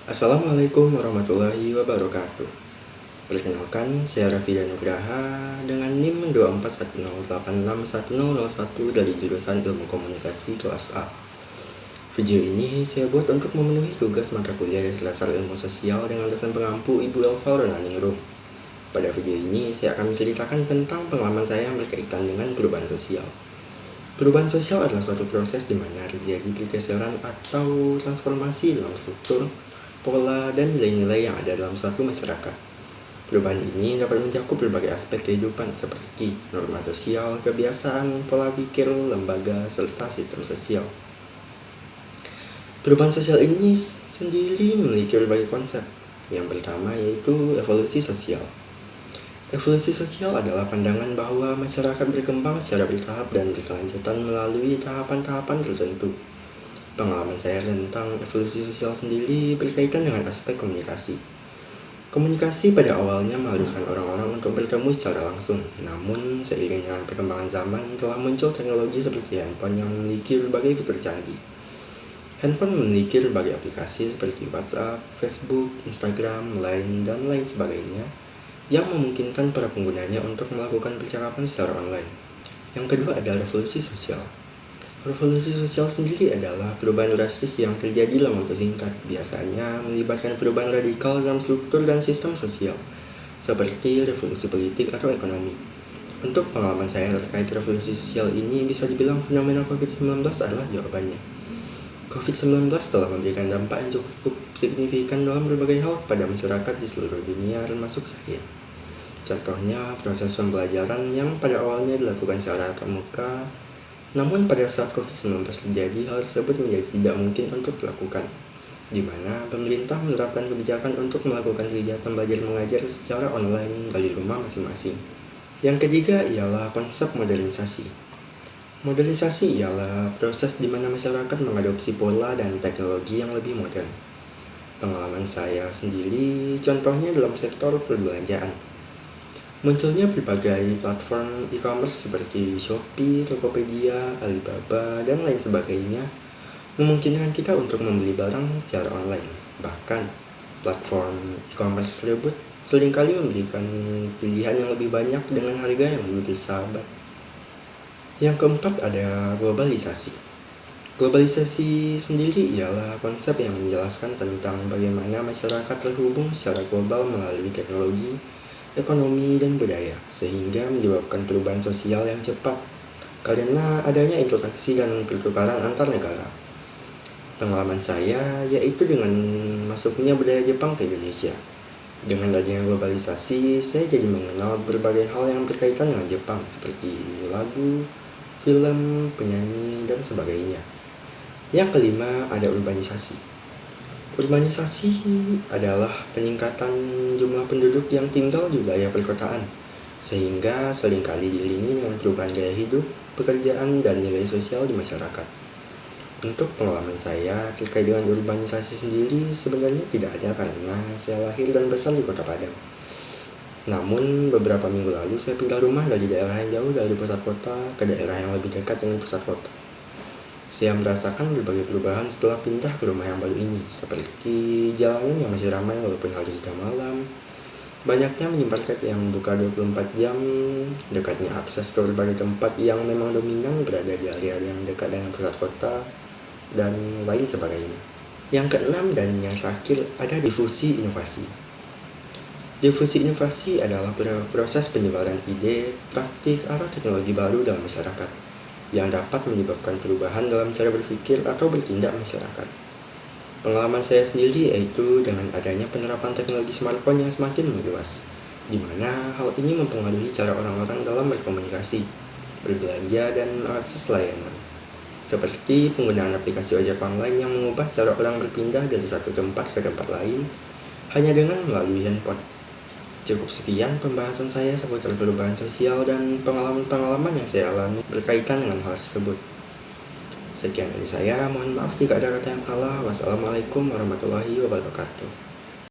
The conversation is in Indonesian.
Assalamualaikum warahmatullahi wabarakatuh. Perkenalkan, saya Raffi Danugraha dengan NIM 2410861001 dari jurusan Ilmu Komunikasi kelas A. Video ini saya buat untuk memenuhi tugas mata kuliah dasar ilmu sosial dengan dosen pengampu Ibu Elva Ronaningrum. Pada video ini, saya akan menceritakan tentang pengalaman saya yang berkaitan dengan perubahan sosial. Perubahan sosial adalah suatu proses di mana terjadi pergeseran atau transformasi dalam struktur, pola, dan nilai-nilai yang ada dalam suatu masyarakat. Perubahan ini dapat mencakup berbagai aspek kehidupan seperti norma sosial, kebiasaan, pola pikir, lembaga, serta sistem sosial. Perubahan sosial ini sendiri memiliki berbagai konsep. Yang pertama yaitu evolusi sosial. Evolusi sosial adalah pandangan bahwa masyarakat berkembang secara bertahap dan berkelanjutan melalui tahapan-tahapan tertentu. Pengalaman saya tentang evolusi sosial sendiri berkaitan dengan aspek komunikasi. Komunikasi pada awalnya mengharuskan orang-orang untuk bertemu secara langsung. Namun, seiring dengan perkembangan zaman, telah muncul teknologi seperti handphone yang memiliki berbagai fitur canggih. Handphone memiliki berbagai aplikasi seperti WhatsApp, Facebook, Instagram, Line, dan lain sebagainya yang memungkinkan para penggunanya untuk melakukan percakapan secara online. Yang kedua adalah revolusi sosial. Revolusi sosial sendiri adalah perubahan drastis yang terjadi dalam waktu singkat, biasanya melibatkan perubahan radikal dalam struktur dan sistem sosial, seperti revolusi politik atau ekonomi. Untuk pengalaman saya terkait revolusi sosial ini, bisa dibilang fenomena COVID-19 adalah jawabannya. COVID-19 telah memberikan dampak yang cukup signifikan dalam berbagai hal pada masyarakat di seluruh dunia, termasuk saya. Contohnya, proses pembelajaran yang pada awalnya dilakukan secara tatap muka, namun pada saat COVID-19 terjadi, hal tersebut menjadi tidak mungkin untuk dilakukan, di mana pemerintah menerapkan kebijakan untuk melakukan kegiatan belajar mengajar secara online dari rumah masing-masing. Yang ketiga ialah konsep modernisasi. Modernisasi ialah proses di mana masyarakat mengadopsi pola dan teknologi yang lebih modern. Pengalaman saya sendiri, contohnya dalam sektor perbelanjaan. Munculnya berbagai platform e-commerce seperti Shopee, Tokopedia, Alibaba, dan lain sebagainya memungkinkan kita untuk membeli barang secara online. Bahkan, platform e-commerce tersebut seringkali memberikan pilihan yang lebih banyak dengan harga yang lebih bersahabat. Yang keempat ada globalisasi. Globalisasi sendiri ialah konsep yang menjelaskan tentang bagaimana masyarakat terhubung secara global melalui teknologi, ekonomi, dan budaya, sehingga menyebabkan perubahan sosial yang cepat karena adanya interaksi dan pertukaran antar negara. Pengalaman saya yaitu dengan masuknya budaya Jepang ke Indonesia. Dengan adanya globalisasi, saya jadi mengenal berbagai hal yang berkaitan dengan Jepang seperti lagu, film, penyanyi, dan sebagainya. Yang kelima ada urbanisasi. Urbanisasi adalah peningkatan jumlah penduduk yang tinggal di wilayah perkotaan, sehingga seringkali diiringi dengan perubahan gaya hidup, pekerjaan, dan nilai sosial di masyarakat. Untuk pengalaman saya terkait dengan urbanisasi sendiri sebenarnya tidak ada karena saya lahir dan besar di Kota Padang. Namun beberapa minggu lalu saya pindah rumah dari daerah yang jauh dari pusat kota ke daerah yang lebih dekat dengan pusat kota. Saya merasakan berbagai perubahan setelah pindah ke rumah yang baru ini, seperti jalanan yang masih ramai walaupun hari sudah malam, banyaknya minimarket yang buka 24 jam, dekatnya akses ke berbagai tempat yang memang dominan berada di area yang dekat dengan pusat kota, dan lain sebagainya. Yang keenam dan yang terakhir ada difusi inovasi. Difusi inovasi adalah proses penyebaran ide, praktik, atau teknologi baru dalam masyarakat yang dapat menyebabkan perubahan dalam cara berpikir atau bertindak masyarakat. Pengalaman saya sendiri yaitu dengan adanya penerapan teknologi smartphone yang semakin meluas, di mana hal ini mempengaruhi cara orang-orang dalam berkomunikasi, berbelanja, dan mengakses layanan. Seperti penggunaan aplikasi ojek online yang mengubah cara orang berpindah dari satu tempat ke tempat lain hanya dengan melalui handphone. Cukup sekian pembahasan saya seputar perubahan sosial dan pengalaman-pengalaman yang saya alami berkaitan dengan hal tersebut. Sekian dari saya, mohon maaf jika ada kata yang salah. Wassalamualaikum warahmatullahi wabarakatuh.